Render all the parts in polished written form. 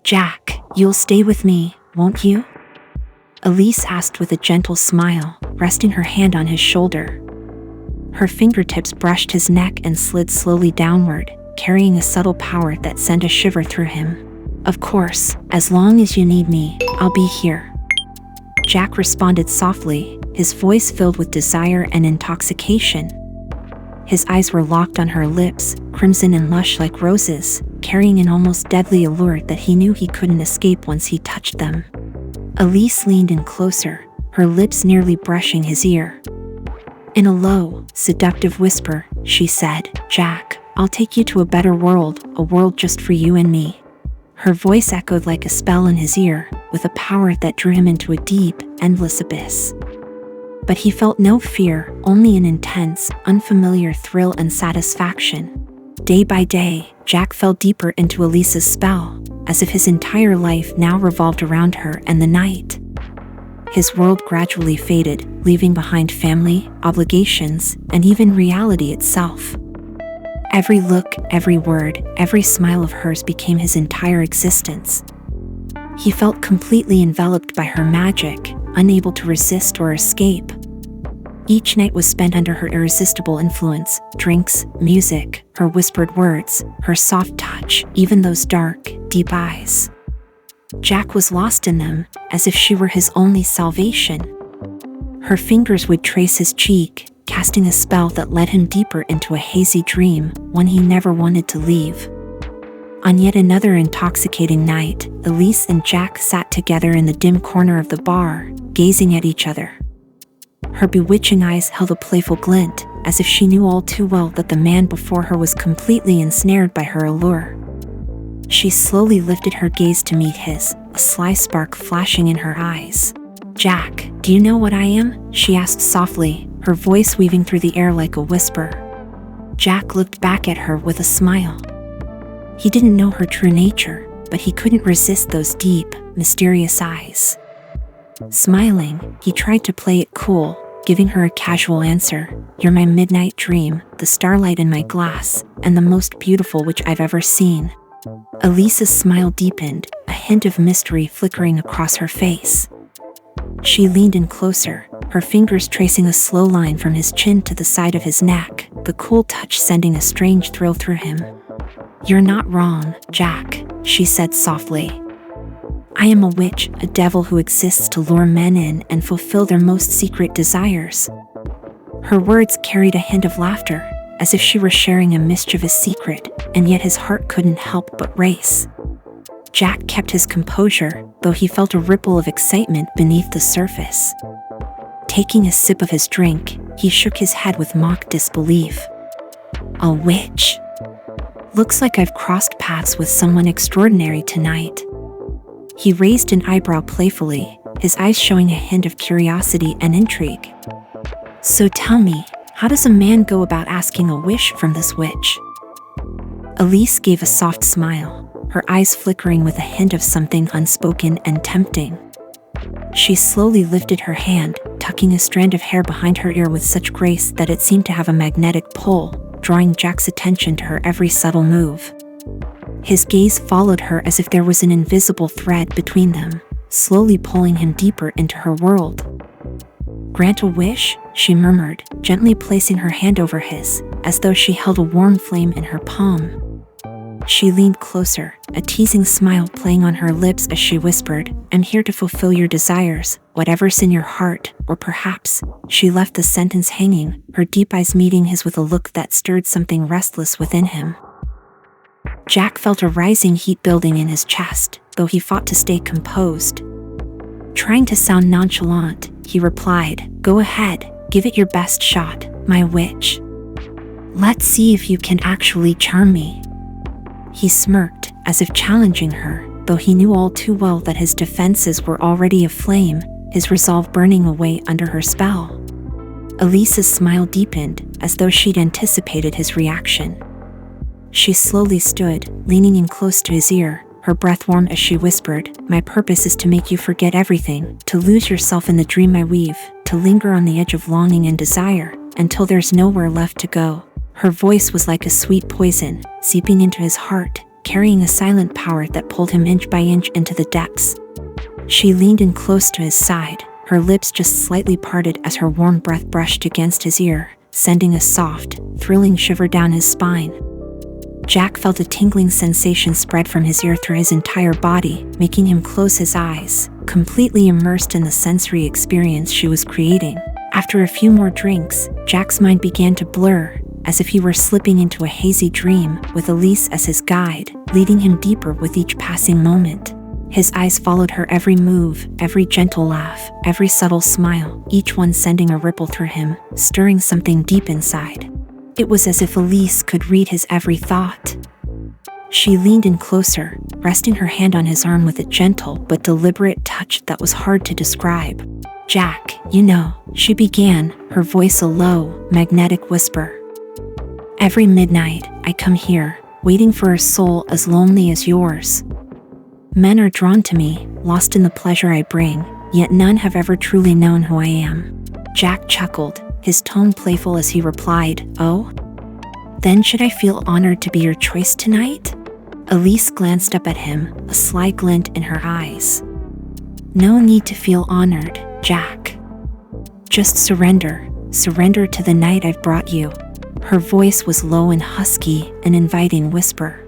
Jack, you'll stay with me, won't you? Elise asked with a gentle smile, resting her hand on his shoulder. Her fingertips brushed his neck and slid slowly downward, carrying a subtle power that sent a shiver through him. Of course, as long as you need me, I'll be here. Jack responded softly, his voice filled with desire and intoxication. His eyes were locked on her lips, crimson and lush like roses, carrying an almost deadly allure that he knew he couldn't escape once he touched them. Elise leaned in closer, her lips nearly brushing his ear. In a low, seductive whisper, she said, "Jack, I'll take you to a better world, a world just for you and me." Her voice echoed like a spell in his ear, with a power that drew him into a deep, endless abyss. But he felt no fear, only an intense, unfamiliar thrill and satisfaction. Day by day, Jack fell deeper into Elise's spell, as if his entire life now revolved around her and the night. His world gradually faded, leaving behind family, obligations, and even reality itself. Every look, every word, every smile of hers became his entire existence. He felt completely enveloped by her magic, unable to resist or escape. Each night was spent under her irresistible influence: drinks, music, her whispered words, her soft touch, even those dark, deep eyes. Jack was lost in them, as if she were his only salvation. Her fingers would trace his cheek, casting a spell that led him deeper into a hazy dream, one he never wanted to leave. On yet another intoxicating night, Elise and Jack sat together in the dim corner of the bar, gazing at each other. Her bewitching eyes held a playful glint, as if she knew all too well that the man before her was completely ensnared by her allure. She slowly lifted her gaze to meet his, a sly spark flashing in her eyes. "Jack, do you know what I am?" she asked softly, her voice weaving through the air like a whisper. Jack looked back at her with a smile. He didn't know her true nature, but he couldn't resist those deep, mysterious eyes. Smiling, he tried to play it cool, giving her a casual answer: "You're my midnight dream, the starlight in my glass, and the most beautiful which I've ever seen." Elise's smile deepened, a hint of mystery flickering across her face. She leaned in closer, her fingers tracing a slow line from his chin to the side of his neck, the cool touch sending a strange thrill through him. "You're not wrong, Jack," she said softly. "I am a witch, a devil who exists to lure men in and fulfill their most secret desires." Her words carried a hint of laughter, as if she were sharing a mischievous secret, and yet his heart couldn't help but race. Jack kept his composure, though he felt a ripple of excitement beneath the surface. Taking a sip of his drink, he shook his head with mock disbelief. "A witch? Looks like I've crossed paths with someone extraordinary tonight." He raised an eyebrow playfully, his eyes showing a hint of curiosity and intrigue. "So tell me, how does a man go about asking a wish from this witch?" Elise gave a soft smile, her eyes flickering with a hint of something unspoken and tempting. She slowly lifted her hand, tucking a strand of hair behind her ear with such grace that it seemed to have a magnetic pull, drawing Jack's attention to her every subtle move. His gaze followed her as if there was an invisible thread between them, slowly pulling him deeper into her world. "Grant a wish?" she murmured, gently placing her hand over his, as though she held a warm flame in her palm. She leaned closer, a teasing smile playing on her lips as she whispered, "I'm here to fulfill your desires, whatever's in your heart," or perhaps, she left the sentence hanging, her deep eyes meeting his with a look that stirred something restless within him. Jack felt a rising heat building in his chest, though he fought to stay composed. Trying to sound nonchalant, he replied, "Go ahead, give it your best shot, my witch. Let's see if you can actually charm me." He smirked, as if challenging her, though he knew all too well that his defenses were already aflame, his resolve burning away under her spell. Elise's smile deepened, as though she'd anticipated his reaction. She slowly stood, leaning in close to his ear, her breath warm as she whispered, "My purpose is to make you forget everything, to lose yourself in the dream I weave, to linger on the edge of longing and desire, until there's nowhere left to go." Her voice was like a sweet poison, seeping into his heart, carrying a silent power that pulled him inch by inch into the depths. She leaned in close to his side, her lips just slightly parted as her warm breath brushed against his ear, sending a soft, thrilling shiver down his spine. Jack felt a tingling sensation spread from his ear through his entire body, making him close his eyes, completely immersed in the sensory experience she was creating. After a few more drinks, Jack's mind began to blur, as if he were slipping into a hazy dream, with Elise as his guide, leading him deeper with each passing moment. His eyes followed her every move, every gentle laugh, every subtle smile, each one sending a ripple through him, stirring something deep inside. It was as if Elise could read his every thought. She leaned in closer, resting her hand on his arm with a gentle but deliberate touch that was hard to describe. "Jack, you know," she began, her voice a low, magnetic whisper. "Every midnight, I come here, waiting for a soul as lonely as yours. Men are drawn to me, lost in the pleasure I bring, yet none have ever truly known who I am." Jack chuckled, his tone playful as he replied, "Oh? Then should I feel honored to be your choice tonight?" Elise glanced up at him, a sly glint in her eyes. "No need to feel honored, Jack. Just surrender to the night I've brought you." Her voice was low and husky, an inviting whisper.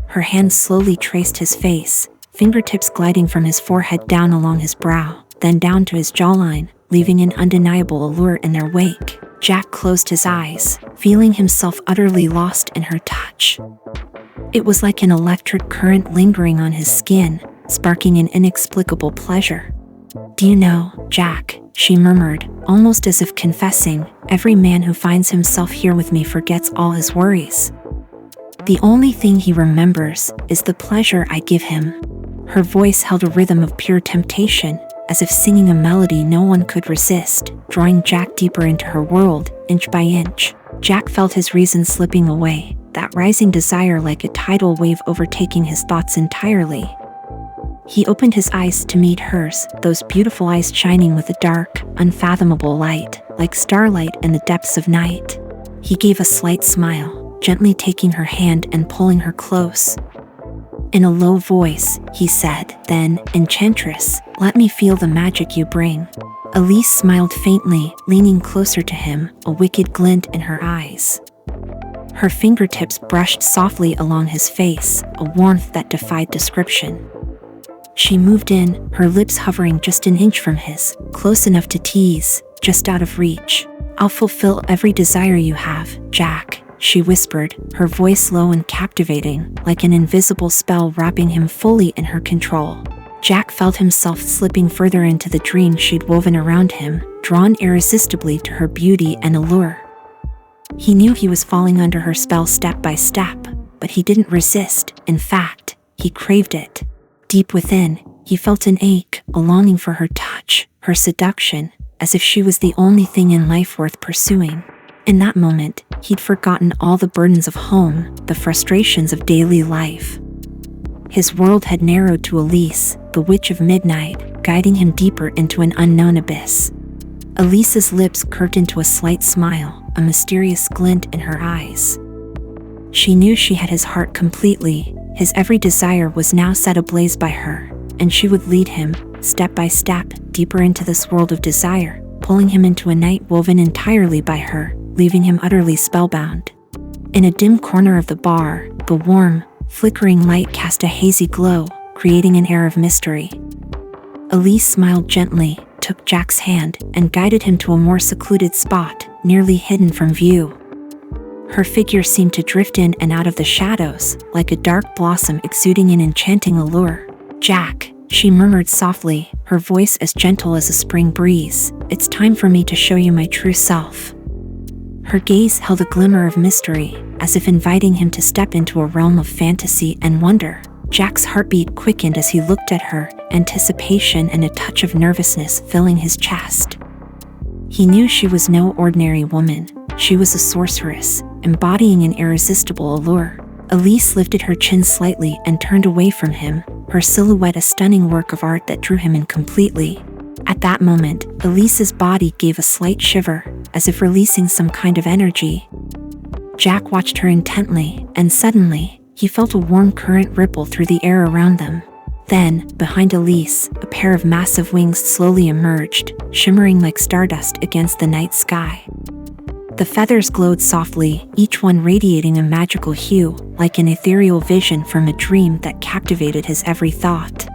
Her hand slowly traced his face, fingertips gliding from his forehead down along his brow, then down to his jawline, leaving an undeniable allure in their wake. Jack closed his eyes, feeling himself utterly lost in her touch. It was like an electric current lingering on his skin, sparking an inexplicable pleasure. "Do you know, Jack," she murmured, almost as if confessing, "every man who finds himself here with me forgets all his worries. The only thing he remembers is the pleasure I give him." Her voice held a rhythm of pure temptation, as if singing a melody no one could resist, drawing Jack deeper into her world, inch by inch. Jack felt his reason slipping away, that rising desire like a tidal wave overtaking his thoughts entirely. He opened his eyes to meet hers, those beautiful eyes shining with a dark, unfathomable light, like starlight in the depths of night. He gave a slight smile, gently taking her hand and pulling her close. In a low voice, he said, "Then, Enchantress, let me feel the magic you bring." Elise smiled faintly, leaning closer to him, a wicked glint in her eyes. Her fingertips brushed softly along his face, a warmth that defied description. She moved in, her lips hovering just an inch from his, close enough to tease, just out of reach. "I'll fulfill every desire you have, Jack," she whispered, her voice low and captivating, like an invisible spell wrapping him fully in her control. Jack felt himself slipping further into the dream she'd woven around him, drawn irresistibly to her beauty and allure. He knew he was falling under her spell step by step, but he didn't resist. In fact, he craved it. Deep within, he felt an ache, a longing for her touch, her seduction, as if she was the only thing in life worth pursuing. In that moment, he'd forgotten all the burdens of home, the frustrations of daily life. His world had narrowed to Elise, the witch of midnight, guiding him deeper into an unknown abyss. Elise's lips curved into a slight smile, a mysterious glint in her eyes. She knew she had his heart completely. His every desire was now set ablaze by her, and she would lead him, step by step, deeper into this world of desire, pulling him into a night woven entirely by her, leaving him utterly spellbound. In a dim corner of the bar, the warm, flickering light cast a hazy glow, creating an air of mystery. Elise smiled gently, took Jack's hand, and guided him to a more secluded spot, nearly hidden from view. Her figure seemed to drift in and out of the shadows, like a dark blossom exuding an enchanting allure. "Jack," she murmured softly, her voice as gentle as a spring breeze, "it's time for me to show you my true self." Her gaze held a glimmer of mystery, as if inviting him to step into a realm of fantasy and wonder. Jack's heartbeat quickened as he looked at her, anticipation and a touch of nervousness filling his chest. He knew she was no ordinary woman. She was a sorceress, embodying an irresistible allure. Elise lifted her chin slightly and turned away from him, her silhouette a stunning work of art that drew him in completely. At that moment, Elise's body gave a slight shiver, as if releasing some kind of energy. Jack watched her intently, and suddenly, He felt a warm current ripple through the air around them. Then, behind Elise, a pair of massive wings slowly emerged, shimmering like stardust against the night sky. The feathers glowed softly, each one radiating a magical hue, like an ethereal vision from a dream that captivated his every thought.